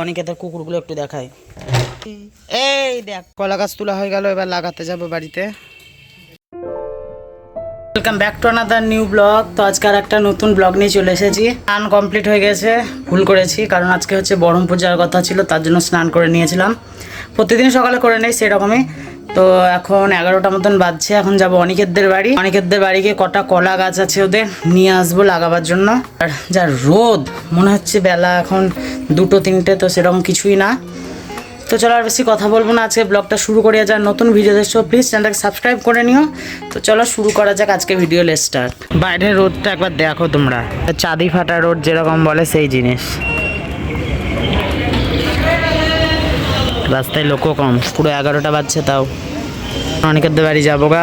অনিকেতের কুকুরগুলো একটু দেখাই। এই দেখ, কলা গাছ তোলা হয়ে গেল, এবার লাগাতে যাব বাড়িতে। Welcome back to another new blog. তো আজকে আর একটা নতুন ব্লগ নিয়ে চলে এসেছি। স্নান কমপ্লিট হয়ে গেছে, ভুল করেছি, কারণ আজকে হচ্ছে বরম পূজার কথা ছিল, তার জন্য স্নান করে নিয়েছিলাম। প্রতিদিন সকালে করে নেই সেরকমই। তো এখন 11টা মতন বাজছে, এখন যাব অনিকেতদের বাড়ি। অনিকেতদের বাড়িকে কটা কলা গাছ আছে ওদের নিয়ে আসবো লাগাবার জন্য। আর যা রোদ, মনে হচ্ছে বেলা এখন 2-3টে, তো সেরকম কিছুই না। তো চলো আর বেশি কথা বলবো না, আজকে ব্লগটা শুরু করি। যার নতুন ভিডিও দেখছো প্লিজ চ্যানেলটাকে সাবস্ক্রাইব করে নিও। তো চলো শুরু করা যাক আজকে ভিডিও স্টার্ট। বাইরের রোদটা একবার দেখো তোমরা, চাঁদি ফাটা রোদ যেরকম বলে সেই জিনিস। রাস্তায় লোকও কম, পুরো 11টা বাজছে, তাও অনেকের বাড়ি যাবো গা।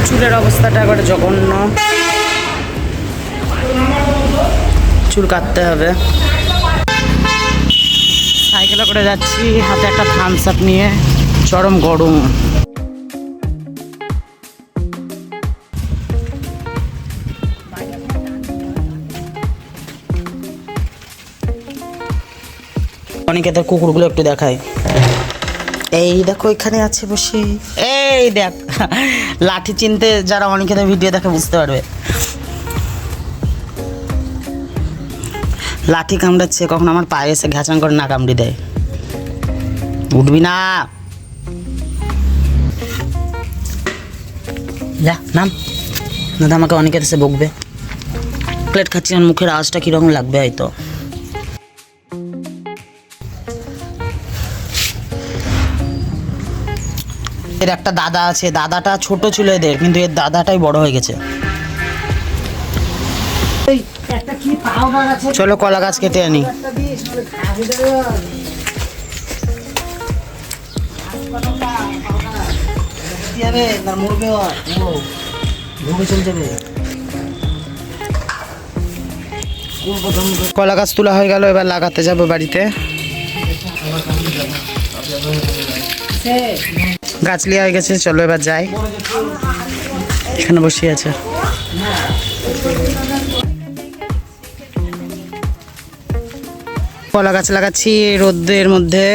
চুলের অবস্থাটা একবারে জঘন্য, চুল কাটতে হবে। সাইকেলে করে যাচ্ছি, হাতে একটা থামস আপ নিয়ে, চরম গরম। অনিকেতের কুকুরগুলো একটু দেখাই। এই দেখো এখানে আছে বসে, এই দেখ। লাঠি চিনতে যারা অনিকেতের ভিডিও দেখে বুঝতে পারবে। লাঠি কামড়াচ্ছে, কখন আমার পায়ে এসে ঘ্যাচাং করে না কামড়ি দেয়। উঠবি না, যা নাম, না তো আমাকে অনেকে এসে বকবে। প্লেট খাচ্ছি, আমার মুখের আওয়াজটা কীরকম লাগবে হয়তো। এর একটা দাদা আছে, দাদাটা ছোট ছিল এদের, কিন্তু এর দাদাটাই বড় হয়ে গেছে। চলো কলা গাছ কেটে আনি। কলা গাছ তোলা হয়ে গেল, এবার লাগাতে যাব বাড়িতে। গাছ লিয়া হয়ে গেছে, চলো এবার যাই। এখানে বসে আছে। কলা গাছ লাগাচ্ছি রোদের মধ্যে।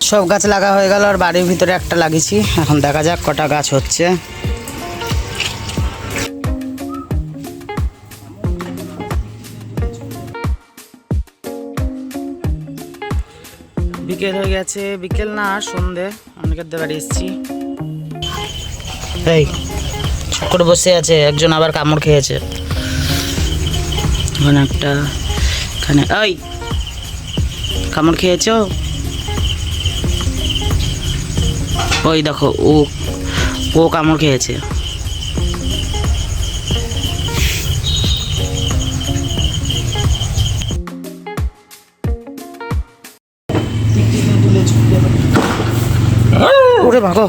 সব গাছ লাগা হয়ে গেল, আর বাড়ির ভিতরে একটা লাগিয়েছি। এখন দেখা যাক কটা গাছ হচ্ছে। বিকেল হয়ে গেছে, বিকেল না সন্ধে, অনেকের বাড়ি এসেছি। এই চুপ করে বসে আছে একজন, আবার কামড় খেয়েছে। ওখানে একটা, এখানে ওই কামড় খেয়েছো, ওই দেখো, ও কামড় খেয়েছে। ওরে ভাগো।